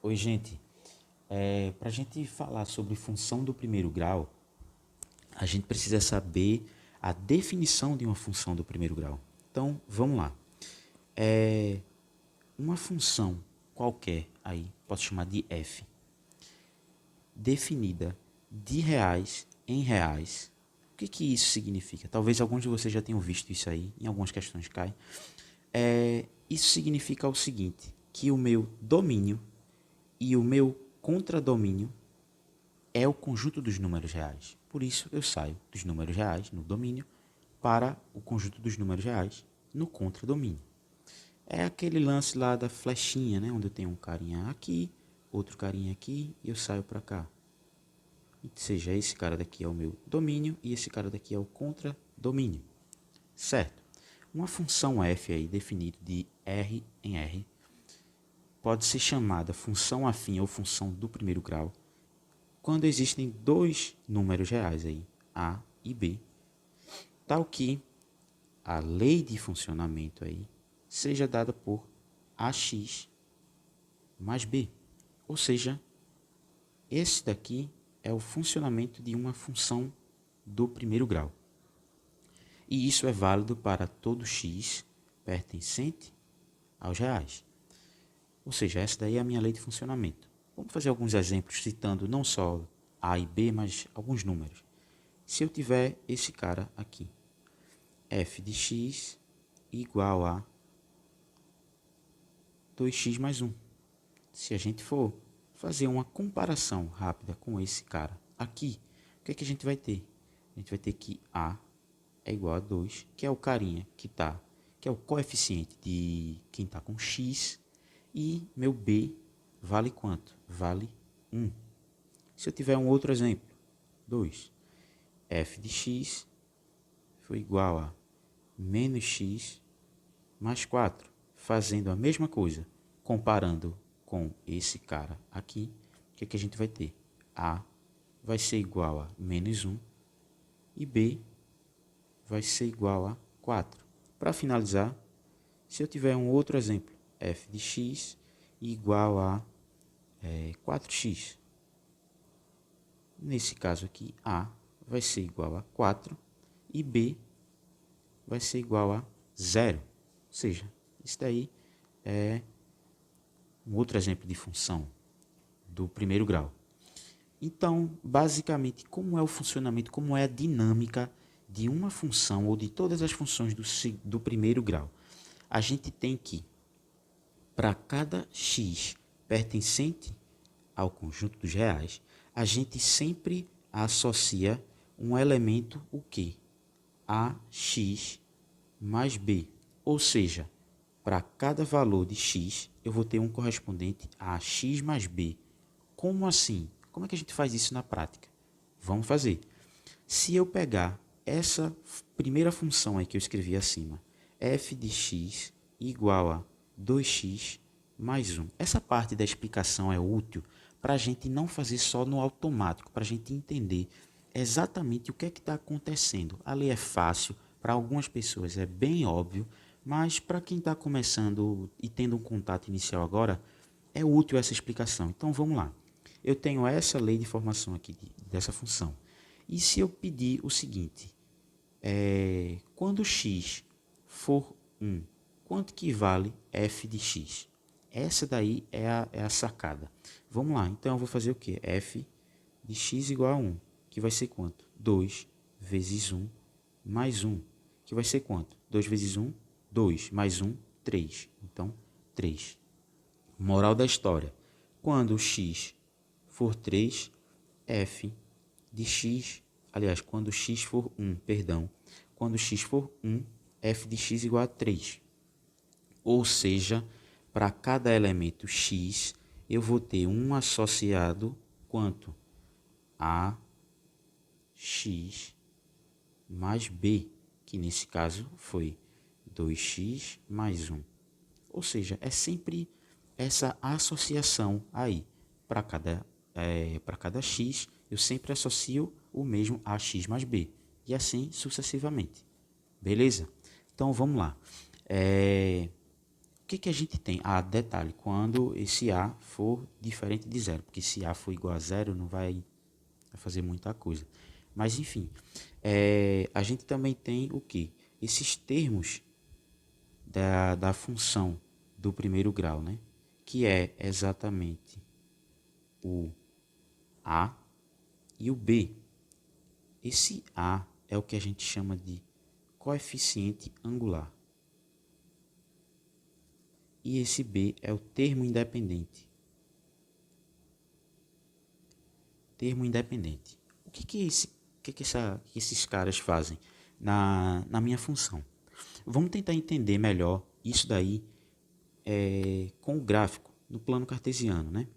Oi, gente. Para a gente falar sobre função do primeiro grau, a gente precisa saber a definição de uma função do primeiro grau. Então, vamos lá. Uma função qualquer, aí posso chamar de f, definida de reais em reais. O que isso significa? Talvez alguns de vocês já tenham visto isso aí, em algumas questões cai. Isso significa o seguinte, que o meu domínio e o meu contradomínio é o conjunto dos números reais. Por isso, eu saio dos números reais no domínio para o conjunto dos números reais no contradomínio. É aquele lance lá da flechinha, né? Onde eu tenho um carinha aqui, outro carinha aqui e eu saio para cá. Ou seja, esse cara daqui é o meu domínio e esse cara daqui é o contradomínio. Certo? Uma função f aí, definida de R em R, pode ser chamada função afim ou função do primeiro grau quando existem dois números reais aí, A e B, tal que a lei de funcionamento aí seja dada por AX mais B. Ou seja, esse daqui é o funcionamento de uma função do primeiro grau. E isso é válido para todo x pertencente aos reais. Ou seja, essa daí é a minha lei de funcionamento. Vamos fazer alguns exemplos citando não só A e B, mas alguns números. Se eu tiver esse cara aqui, f de x igual a 2x mais 1. Se a gente for fazer uma comparação rápida com esse cara aqui, o que é que a gente vai ter? A gente vai ter que A é igual a 2, que é o carinha que é o coeficiente de quem está com x, e meu B vale quanto? Vale 1. Se eu tiver um outro exemplo, 2, f de x foi igual a menos x mais 4, fazendo a mesma coisa, comparando com esse cara aqui, o que é que a gente vai ter? A vai ser igual a menos 1 e B vai ser igual a 4. Para finalizar, se eu tiver um outro exemplo, f de x igual a 4x. Nesse caso aqui, A vai ser igual a 4 e B vai ser igual a 0. Ou seja, isso daí é um outro exemplo de função do primeiro grau. Então, basicamente, como é o funcionamento, como é a dinâmica de uma função ou de todas as funções do primeiro grau? A gente tem que, para cada x pertencente ao conjunto dos reais, a gente sempre associa um elemento o quê? AX mais B. Ou seja, para cada valor de x, eu vou ter um correspondente a x mais b. Como assim? Como é que a gente faz isso na prática? Vamos fazer. Se eu pegar essa primeira função aí que eu escrevi acima, f de x igual a 2x mais 1. Essa parte da explicação é útil para a gente não fazer só no automático, para a gente entender exatamente o que é que está acontecendo. A lei é fácil, para algumas pessoas é bem óbvio, mas para quem está começando e tendo um contato inicial agora, é útil essa explicação. Então vamos lá. Eu tenho essa lei de formação aqui dessa função. E se eu pedir o seguinte, quando x for 1, quanto que vale f de x? Essa daí é a sacada. Vamos lá, então eu vou fazer o quê? F de x igual a 1, que vai ser quanto? 2 vezes 1 mais 1, que vai ser quanto? 2 vezes 1, 2, mais 1, 3. Então, 3. Moral da história. Quando o x for 3, f de x, aliás, quando x for 1, perdão, quando x for 1, f de x igual a 3. Ou seja, para cada elemento x, eu vou ter um associado quanto? A x mais b, que nesse caso foi 2x mais 1. Ou seja, é sempre essa associação aí. Para cada x, eu sempre associo o mesmo a x mais b. E assim sucessivamente. Beleza? Então vamos lá. que a gente tem? Ah, detalhe, quando esse A for diferente de zero, porque se A for igual a zero, não vai fazer muita coisa. Mas, enfim, a gente também tem o quê? Esses termos da função do primeiro grau, né? Que é exatamente o A e o B. Esse A é o que a gente chama de coeficiente angular. E esse B é o termo independente. Termo independente. O que esses caras fazem na minha função? Vamos tentar entender melhor isso daí com o gráfico no plano cartesiano, né?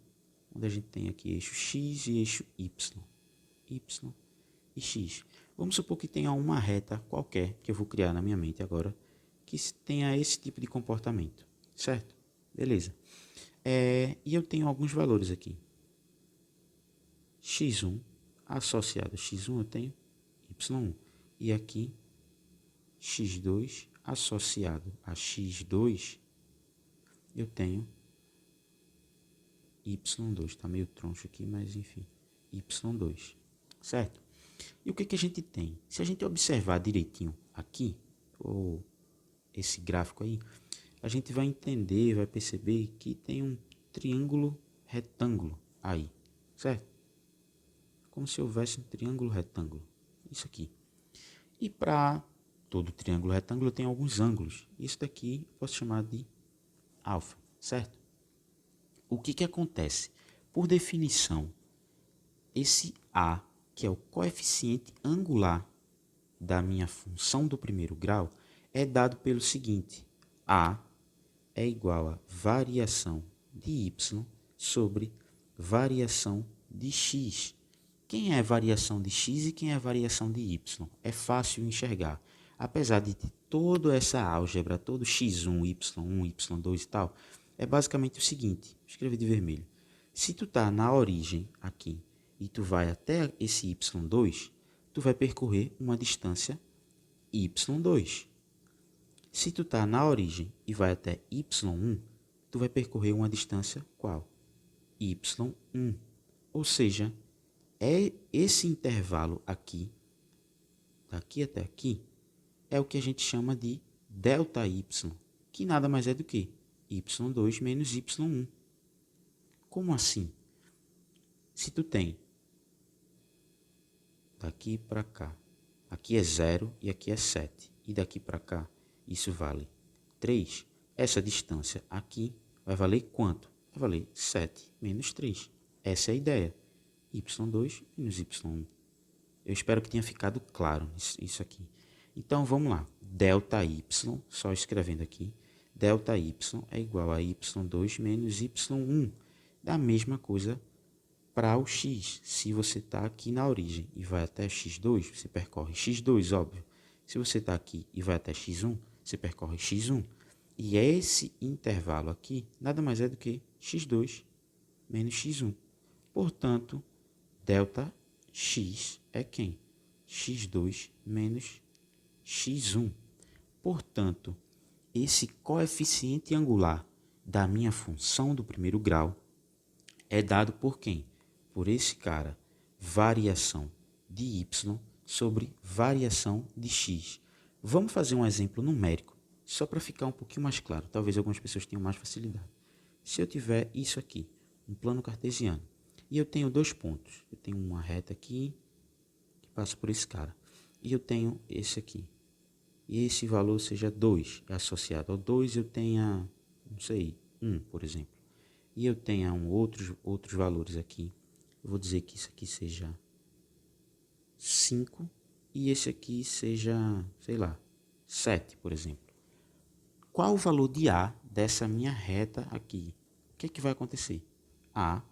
Onde a gente tem aqui eixo x e eixo y. Y e x. Vamos supor que tenha uma reta qualquer, que eu vou criar na minha mente agora, que tenha esse tipo de comportamento, certo? Beleza. E eu tenho alguns valores aqui. x1 associado a x1 eu tenho y1. E aqui x2 associado a x2 eu tenho y2. Está meio troncho aqui, mas enfim, y2. Certo? E o que a gente tem? Se a gente observar direitinho aqui, ou esse gráfico aí, a gente vai entender, vai perceber que tem um triângulo retângulo aí, certo? Como se houvesse um triângulo retângulo. Isso aqui. E para todo triângulo retângulo tem alguns ângulos. Isso daqui eu posso chamar de alfa, certo? O que acontece? Por definição, esse A, que é o coeficiente angular da minha função do primeiro grau, é dado pelo seguinte: A é igual a variação de y sobre variação de x. Quem é variação de x e quem é variação de y? É fácil enxergar. Apesar de ter toda essa álgebra, todo x1, y1, y2 e tal, é basicamente o seguinte, vou escrever de vermelho. Se tu tá na origem aqui e tu vai até esse y2, tu vai percorrer uma distância y2. Se tu tá na origem e vai até y1, tu vai percorrer uma distância qual? y1. Ou seja, é esse intervalo aqui, daqui até aqui, é o que a gente chama de ΔY, que nada mais é do que y2 menos y1. Como assim? Se tu tem daqui para cá, aqui é 0 e aqui é 7, e daqui para cá isso vale 3, essa distância aqui vai valer quanto? Vai valer 7 menos 3. Essa é a ideia. y2 menos y1. Eu espero que tenha ficado claro isso aqui. Então, vamos lá. ΔY, só escrevendo aqui, ΔY é igual a y2 menos y1. Da mesma coisa para o x. Se você está aqui na origem e vai até x2, você percorre x2, óbvio. Se você está aqui e vai até x1, você percorre x1. E esse intervalo aqui nada mais é do que x2 menos x1. Portanto, ΔX é quem? x2 menos x1. Portanto, esse coeficiente angular da minha função do primeiro grau é dado por quem? Por esse cara, variação de y sobre variação de x. Vamos fazer um exemplo numérico, só para ficar um pouquinho mais claro. Talvez algumas pessoas tenham mais facilidade. Se eu tiver isso aqui, um plano cartesiano, e eu tenho dois pontos. Eu tenho uma reta aqui, que passa por esse cara. E eu tenho esse aqui. E esse valor seja 2, é associado ao 2, eu tenha, não sei, 1, por exemplo. E eu tenha outros valores aqui. Eu vou dizer que isso aqui seja 5 e esse aqui seja, sei lá, 7, por exemplo. Qual o valor de A dessa minha reta aqui? O que é que vai acontecer? A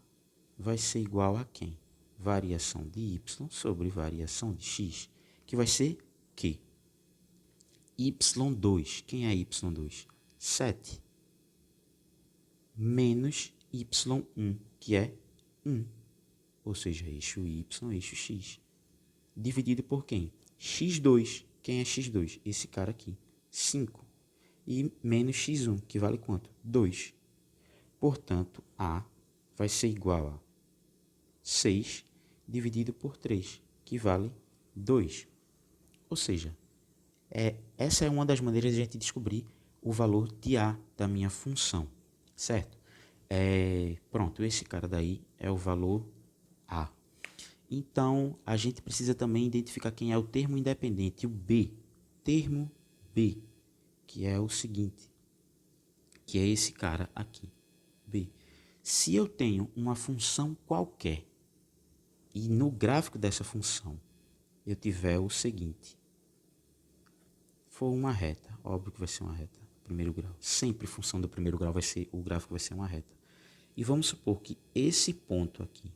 vai ser igual a quem? Variação de y sobre variação de x, que vai ser que? y2. Quem é y2? 7. Menos y1, que é 1. Ou seja, eixo y, eixo x. Dividido por quem? x2. Quem é x2? Esse cara aqui. 5. e menos x1, que vale quanto? 2. Portanto, A vai ser igual a 6 dividido por 3, que vale 2. Ou seja, essa é uma das maneiras de a gente descobrir o valor de A da minha função, certo? Pronto, esse cara daí é o valor A. Então, a gente precisa também identificar quem é o termo independente, o B. Termo B, que é o seguinte, que é esse cara aqui, B. Se eu tenho uma função qualquer e no gráfico dessa função eu tiver o seguinte, for uma reta, óbvio que vai ser uma reta, primeiro grau. Sempre função do primeiro grau o gráfico vai ser uma reta. E vamos supor que esse ponto aqui,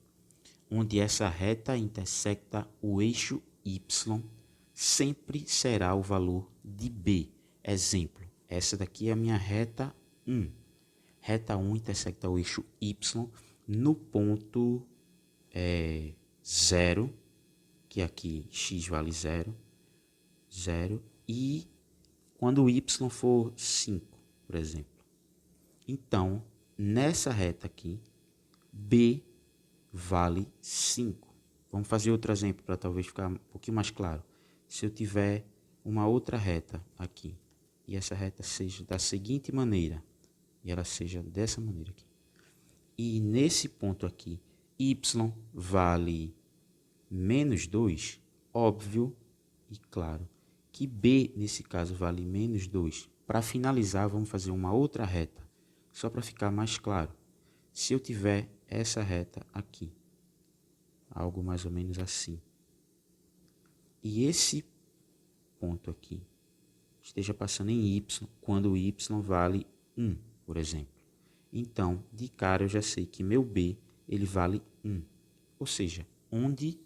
onde essa reta intersecta o eixo Y, sempre será o valor de B. Exemplo, essa daqui é a minha reta 1. Reta 1 intersecta o eixo Y no ponto 0, que aqui x vale 0, 0, e quando o y for 5, por exemplo. Então, nessa reta aqui, B vale 5. Vamos fazer outro exemplo para talvez ficar um pouquinho mais claro. Se eu tiver uma outra reta aqui, e essa reta seja da seguinte maneira, e ela seja dessa maneira aqui, e nesse ponto aqui, y vale menos 2, óbvio e claro que B, nesse caso, vale menos 2. Para finalizar, vamos fazer uma outra reta, só para ficar mais claro. Se eu tiver essa reta aqui, algo mais ou menos assim, e esse ponto aqui esteja passando em y, quando o y vale 1, por exemplo. Então, de cara, eu já sei que meu B ele vale 1. Ou seja, onde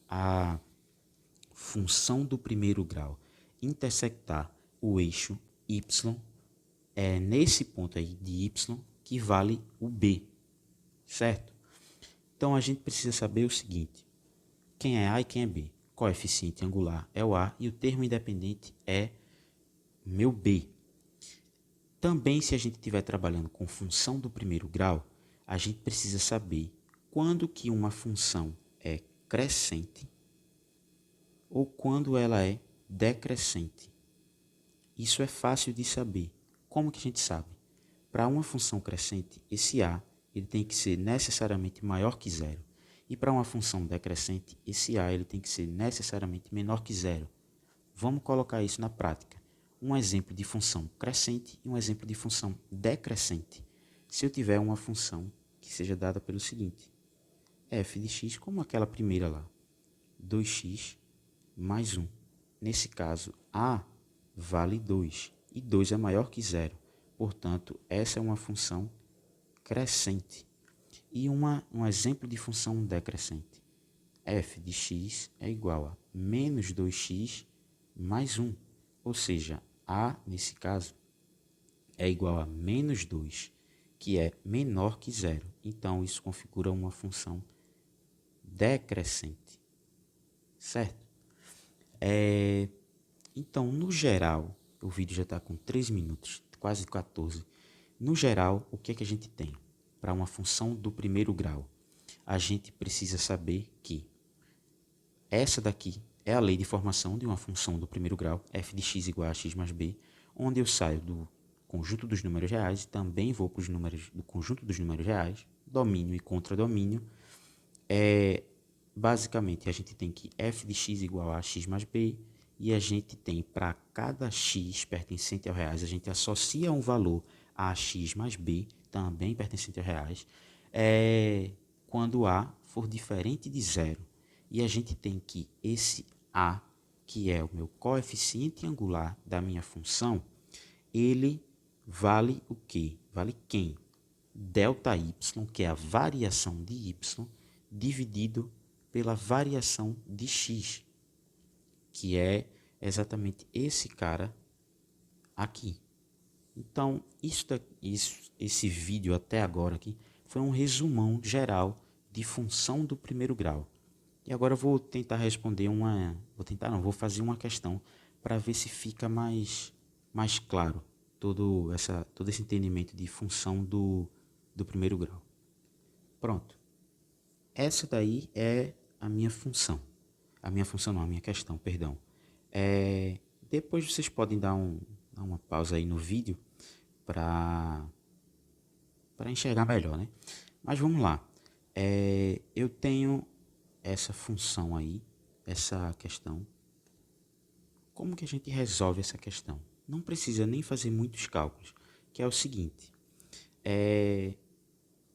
a função do primeiro grau intersectar o eixo y, é nesse ponto aí de y que vale o B, certo? Então, a gente precisa saber o seguinte, quem é A e quem é B. Coeficiente angular é o A e o termo independente é meu B. Também, se a gente estiver trabalhando com função do primeiro grau, a gente precisa saber quando que uma função é crescente ou quando ela é decrescente. Isso é fácil de saber. Como que a gente sabe? Para uma função crescente, esse A ele tem que ser necessariamente maior que zero. E para uma função decrescente, esse A ele tem que ser necessariamente menor que zero. Vamos colocar isso na prática. Um exemplo de função crescente e um exemplo de função decrescente. Se eu tiver uma função que seja dada pelo seguinte, f de x, como aquela primeira lá, 2x mais 1. Nesse caso, a vale 2 e 2 é maior que zero. Portanto, essa é uma função crescente. E um exemplo de função decrescente. f de x é igual a menos 2x mais 1. Ou seja, a, nesse caso, é igual a menos 2, que é menor que zero. Então, isso configura uma função decrescente. Certo? Então, no geral, o vídeo já está com 3 minutos, quase 14. No geral, o que é que a gente tem para uma função do primeiro grau? A gente precisa saber que essa daqui é a lei de formação de uma função do primeiro grau, f de x igual a x mais b, onde eu saio do conjunto dos números reais e também vou para os números do conjunto dos números reais, domínio e contradomínio. Basicamente, a gente tem que f de x igual a x mais b, e a gente tem para cada x pertencente aos reais, a gente associa um valor a x mais b, também pertencente aos reais, quando a for diferente de zero. E a gente tem que esse a, que é o meu coeficiente angular da minha função, ele vale o quê? Vale quem? Delta y, que é a variação de y, dividido pela variação de x, que é exatamente esse cara aqui. Então, esse vídeo até agora aqui foi um resumão geral de função do primeiro grau. E agora eu vou tentar responder vou fazer uma questão para ver se fica mais claro. todo esse entendimento de função do primeiro grau. Pronto. Essa daí é a minha função. A minha função não, a minha questão, perdão. Depois vocês podem dar uma pausa aí no vídeo para enxergar melhor, né? Mas vamos lá. Eu tenho essa função aí, essa questão. Como que a gente resolve essa questão? Não precisa nem fazer muitos cálculos, que é o seguinte.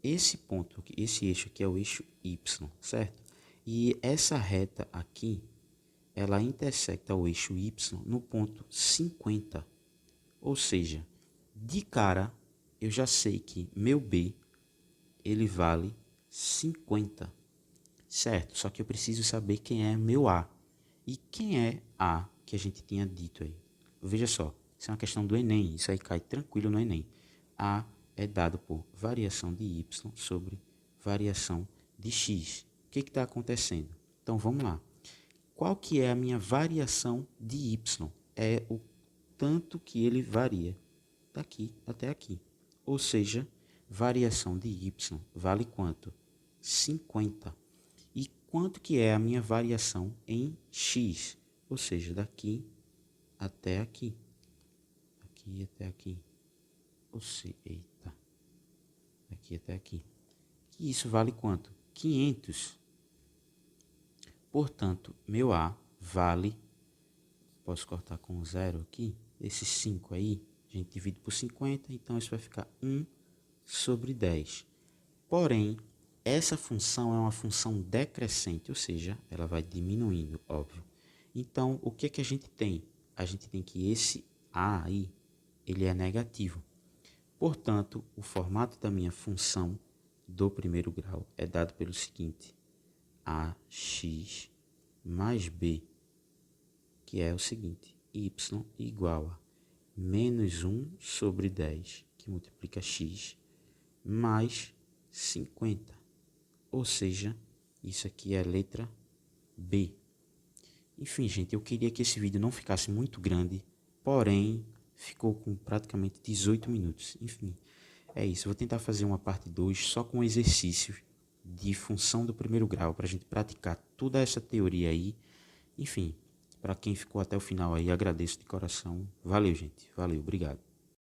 Esse ponto, esse eixo aqui é o eixo Y, certo? E essa reta aqui, ela intersecta o eixo Y no ponto 50. Ou seja, de cara, eu já sei que meu B, ele vale 50, certo? Só que eu preciso saber quem é meu A. E quem é A que a gente tinha dito aí? Veja só, isso é uma questão do Enem, isso aí cai tranquilo no Enem. A é dado por variação de Y sobre variação de X. O que está acontecendo? Então vamos lá. Qual que é a minha variação de Y? É o tanto que ele varia daqui até aqui. Ou seja, variação de Y vale quanto? 50. E quanto que é a minha variação em X? Ou seja, daqui até aqui. Daqui até aqui. Ou seja, eita. Daqui até aqui. E isso vale quanto? 500. Portanto, meu A vale, posso cortar com 0 aqui, esse 5 aí, a gente divide por 50, então isso vai ficar 1 sobre 10. Porém, essa função é uma função decrescente, ou seja, ela vai diminuindo, óbvio. Então, o que é que a gente tem? A gente tem que esse A aí, ele é negativo. Portanto, o formato da minha função do primeiro grau é dado pelo seguinte: ax mais b, que é o seguinte, y igual a menos 1 sobre 10, que multiplica x, mais 50. Ou seja, isso aqui é a letra B. Enfim, gente, eu queria que esse vídeo não ficasse muito grande, porém, ficou com praticamente 18 minutos. Enfim, é isso. Vou tentar fazer uma parte 2 só com exercícios de função do primeiro grau, para a gente praticar toda essa teoria aí. Enfim, para quem ficou até o final aí, agradeço de coração. Valeu, gente. Valeu, obrigado.